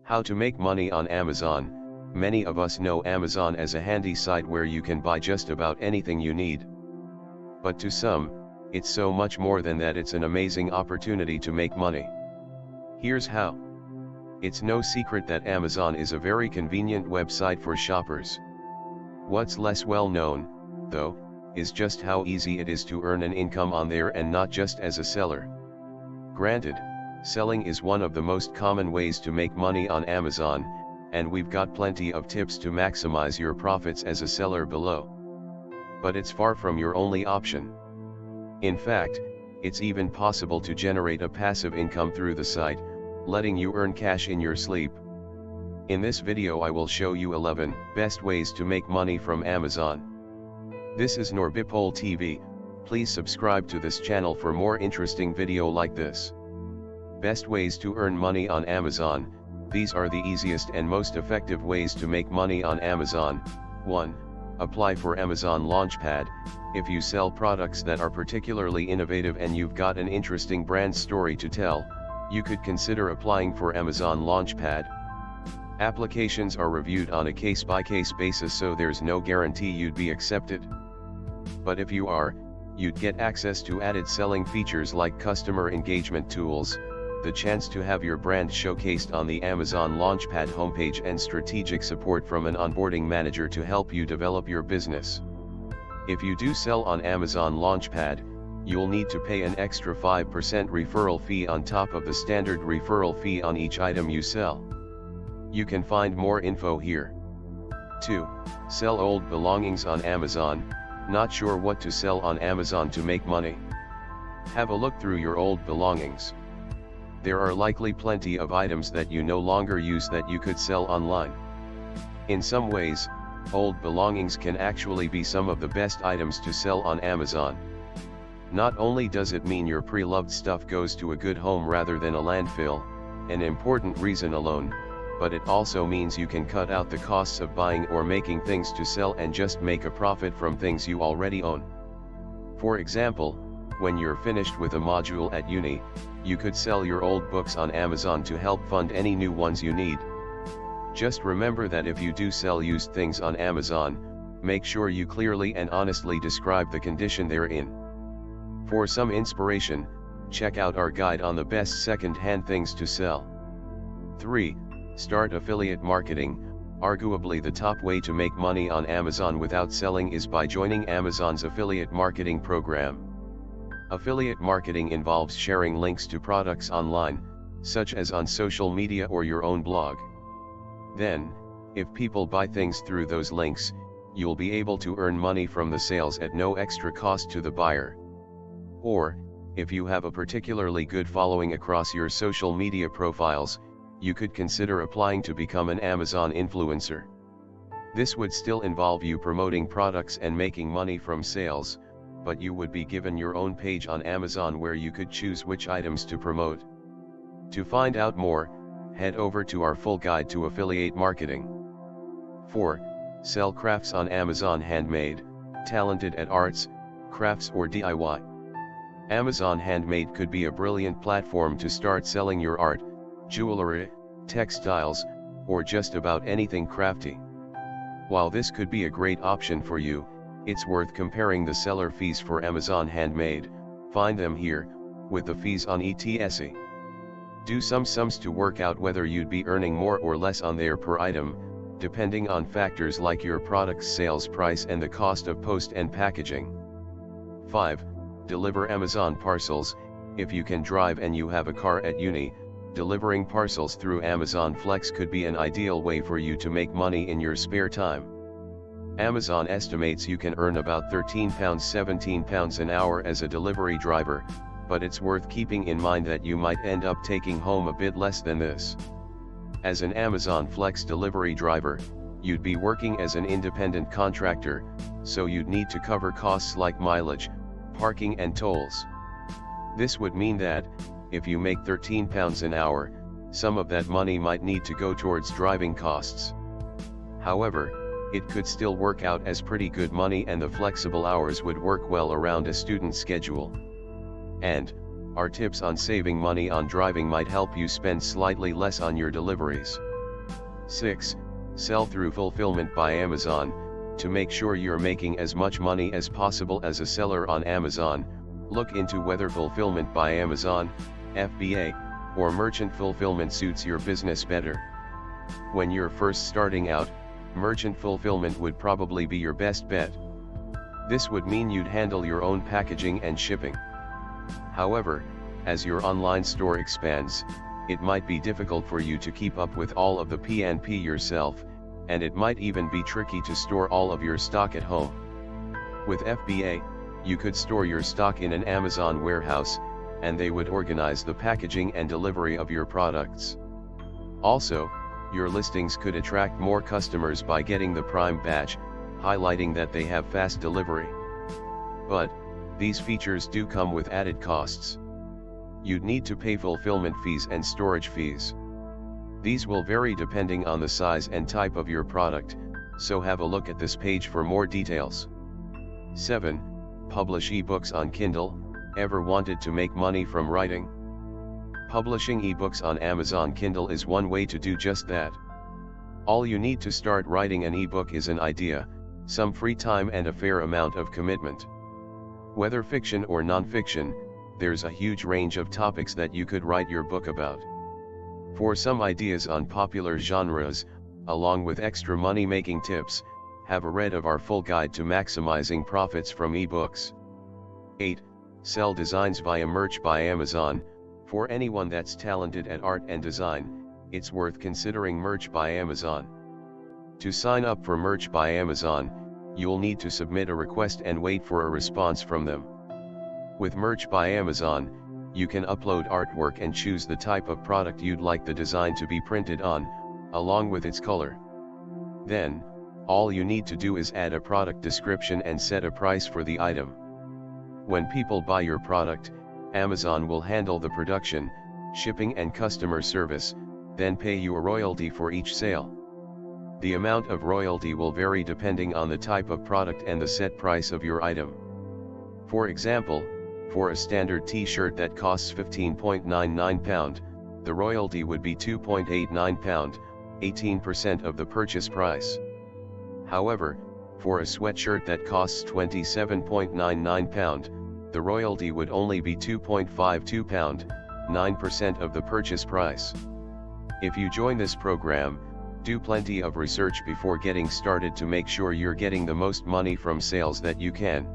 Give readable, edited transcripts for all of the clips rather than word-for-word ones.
How to make money on Amazon. Many of us know Amazon as a handy site where you can buy just about anything you need. But to some, it's so much more than that. It's an amazing opportunity to make money. Here's how. It's no secret that Amazon is a very convenient website for shoppers. What's less well known, though, is just how easy it is to earn an income on there, and not just as a seller. Granted, selling is one of the most common ways to make money on Amazon, and we've got plenty of tips to maximize your profits as a seller below. But it's far from your only option. In fact, it's even possible to generate a passive income through the site, letting you earn cash in your sleep. In this video I will show you 11 best ways to make money from Amazon. This is Norbipol TV. Please subscribe to this channel for more interesting video like this. Best ways to earn money on Amazon. These are the easiest and most effective ways to make money on Amazon. 1. Apply for Amazon Launchpad. If you sell products that are particularly innovative and you've got an interesting brand story to tell, you could consider applying for Amazon Launchpad. Applications are reviewed on a case-by-case basis, so there's no guarantee you'd be accepted. But if you are, you'd get access to added selling features like customer engagement tools, the chance to have your brand showcased on the Amazon Launchpad homepage, and strategic support from an onboarding manager to help you develop your business. If you do sell on Amazon Launchpad, you'll need to pay an extra 5% referral fee on top of the standard referral fee on each item you sell. You can find more info here. 2. Sell old belongings on Amazon. Not sure what to sell on Amazon to make money? Have a look through your old belongings. There are likely plenty of items that you no longer use that you could sell online. In some ways, old belongings can actually be some of the best items to sell on Amazon. Not only does it mean your pre-loved stuff goes to a good home rather than a landfill, an important reason alone, but it also means you can cut out the costs of buying or making things to sell and just make a profit from things you already own. For example, when you're finished with a module at uni, you could sell your old books on Amazon to help fund any new ones you need. Just remember that if you do sell used things on Amazon, make sure you clearly and honestly describe the condition they're in. For some inspiration, check out our guide on the best second-hand things to sell. 3. Start affiliate marketing. Arguably the top way to make money on Amazon without selling is by joining Amazon's affiliate marketing program. Affiliate marketing involves sharing links to products online, such as on social media or your own blog. Then, if people buy things through those links, you'll be able to earn money from the sales at no extra cost to the buyer. Or, if you have a particularly good following across your social media profiles, you could consider applying to become an Amazon influencer. This would still involve you promoting products and making money from sales, but you would be given your own page on Amazon where you could choose which items to promote. To find out more, head over to our full guide to affiliate marketing. 4. Sell crafts on Amazon. Handmade. Talented at arts, crafts, or DIY? Amazon Handmade could be a brilliant platform to start selling your art, jewelry, textiles, or just about anything crafty. While this could be a great option for you, it's worth comparing the seller fees for Amazon Handmade. Find them here, with the fees on etc. Do some sums to work out whether you'd be earning more or less on there per item, depending on factors like your product's sales price and the cost of post and packaging. 5. Deliver Amazon parcels. If you can drive and you have a car at uni, delivering parcels through Amazon Flex could be an ideal way for you to make money in your spare time. Amazon estimates you can earn about £13–17 an hour as a delivery driver, but it's worth keeping in mind that you might end up taking home a bit less than this. As an Amazon Flex delivery driver, you'd be working as an independent contractor, so you'd need to cover costs like mileage, parking, and tolls. This would mean that, if you make £13 an hour, some of that money might need to go towards driving costs. However, it could still work out as pretty good money, and the flexible hours would work well around a student schedule. And, our tips on saving money on driving might help you spend slightly less on your deliveries. 6. Sell through Fulfilment by Amazon. To make sure you're making as much money as possible as a seller on Amazon, look into whether Fulfilment by Amazon, FBA, or merchant fulfillment suits your business better. When you're first starting out, merchant fulfillment would probably be your best bet. This would mean you'd handle your own packaging and shipping. However, as your online store expands, it might be difficult for you to keep up with all of the P&P yourself, and it might even be tricky to store all of your stock at home. With FBA, you could store your stock in an Amazon warehouse, and they would organize the packaging and delivery of your products. Also, your listings could attract more customers by getting the Prime badge, highlighting that they have fast delivery. But, these features do come with added costs. You'd need to pay fulfillment fees and storage fees. These will vary depending on the size and type of your product, so have a look at this page for more details. 7. Publish ebooks on Kindle. Ever wanted to make money from writing? Publishing ebooks on Amazon Kindle is one way to do just that. All you need to start writing an ebook is an idea, some free time and a fair amount of commitment. Whether fiction or non-fiction, there's a huge range of topics that you could write your book about. For some ideas on popular genres, along with extra money-making tips, have a read of our full guide to maximizing profits from ebooks. 8. Sell designs via Merch by Amazon. For anyone that's talented at art and design, it's worth considering Merch by Amazon. To sign up for Merch by Amazon, you'll need to submit a request and wait for a response from them. With Merch by Amazon, you can upload artwork and choose the type of product you'd like the design to be printed on, along with its color. Then, all you need to do is add a product description and set a price for the item. When people buy your product, Amazon will handle the production, shipping and customer service, then pay you a royalty for each sale. The amount of royalty will vary depending on the type of product and the set price of your item. For example, for a standard t-shirt that costs £15.99, the royalty would be £2.89, 18% of the purchase price. However, for a sweatshirt that costs £27.99, the royalty would only be £2.52, 9% of the purchase price. If you join this program, do plenty of research before getting started to make sure you're getting the most money from sales that you can.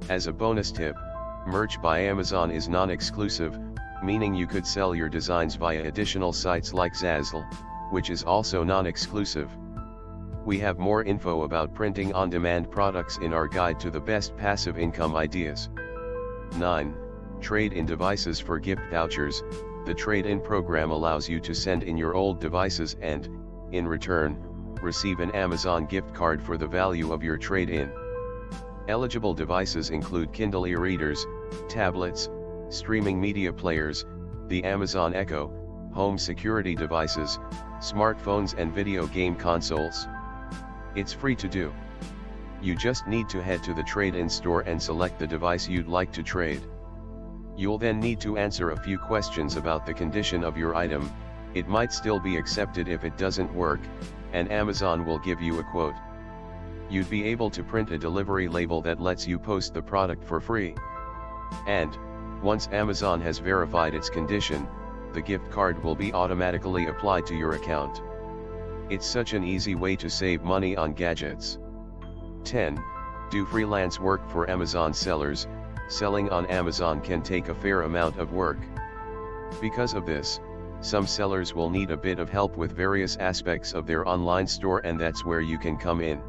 As a bonus tip, Merch by Amazon is non-exclusive, meaning you could sell your designs via additional sites like Zazzle, which is also non-exclusive. We have more info about printing on-demand products in our guide to the best passive income ideas. 9. Trade-in devices for gift vouchers. The trade-in program allows you to send in your old devices and, in return, receive an Amazon gift card for the value of your trade-in. Eligible devices include Kindle e-readers, tablets, streaming media players, the Amazon Echo, home security devices, smartphones and video game consoles. It's free to do. You just need to head to the trade-in store and select the device you'd like to trade. You'll then need to answer a few questions about the condition of your item. It might still be accepted if it doesn't work, and Amazon will give you a quote. You'd be able to print a delivery label that lets you post the product for free. And, once Amazon has verified its condition, the gift card will be automatically applied to your account. It's such an easy way to save money on gadgets. 10. Do freelance work for Amazon sellers. Selling on Amazon can take a fair amount of work. Because of this, some sellers will need a bit of help with various aspects of their online store, and that's where you can come in.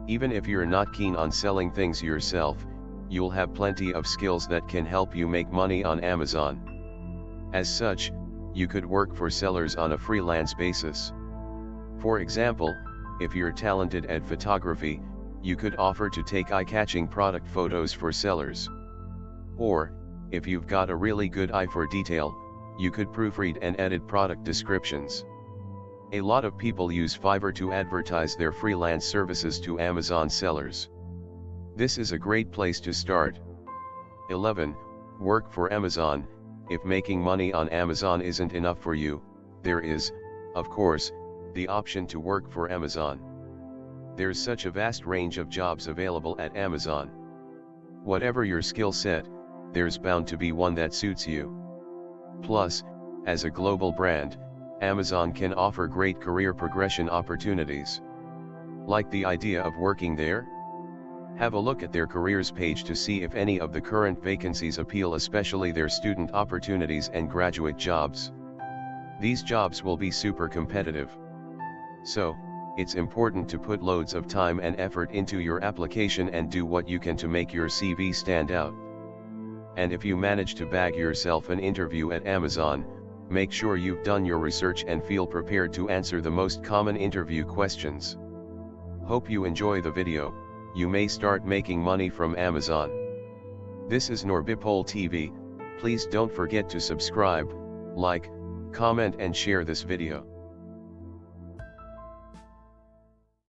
Even if you're not keen on selling things yourself, you'll have plenty of skills that can help you make money on Amazon. As such, you could work for sellers on a freelance basis. For example, if you're talented at photography, you could offer to take eye-catching product photos for sellers. Or, if you've got a really good eye for detail, you could proofread and edit product descriptions. A lot of people use Fiverr to advertise their freelance services to Amazon sellers. This is a great place to start. 11. Work for Amazon. If making money on Amazon isn't enough for you, there is, of course, The option to work for Amazon. There's such a vast range of jobs available at Amazon. Whatever your skill set, there's bound to be one that suits you. Plus, as a global brand, Amazon can offer great career progression opportunities. Like the idea of working there? Have a look at their careers page to see if any of the current vacancies appeal, especially their student opportunities and graduate jobs. These jobs will be super competitive. So, it's important to put loads of time and effort into your application and do what you can to make your CV stand out. And if you manage to bag yourself an interview at Amazon, make sure you've done your research and feel prepared to answer the most common interview questions. Hope you enjoy the video. You may start making money from Amazon. This is Norbipol TV. Please don't forget to subscribe, like, comment and share this video.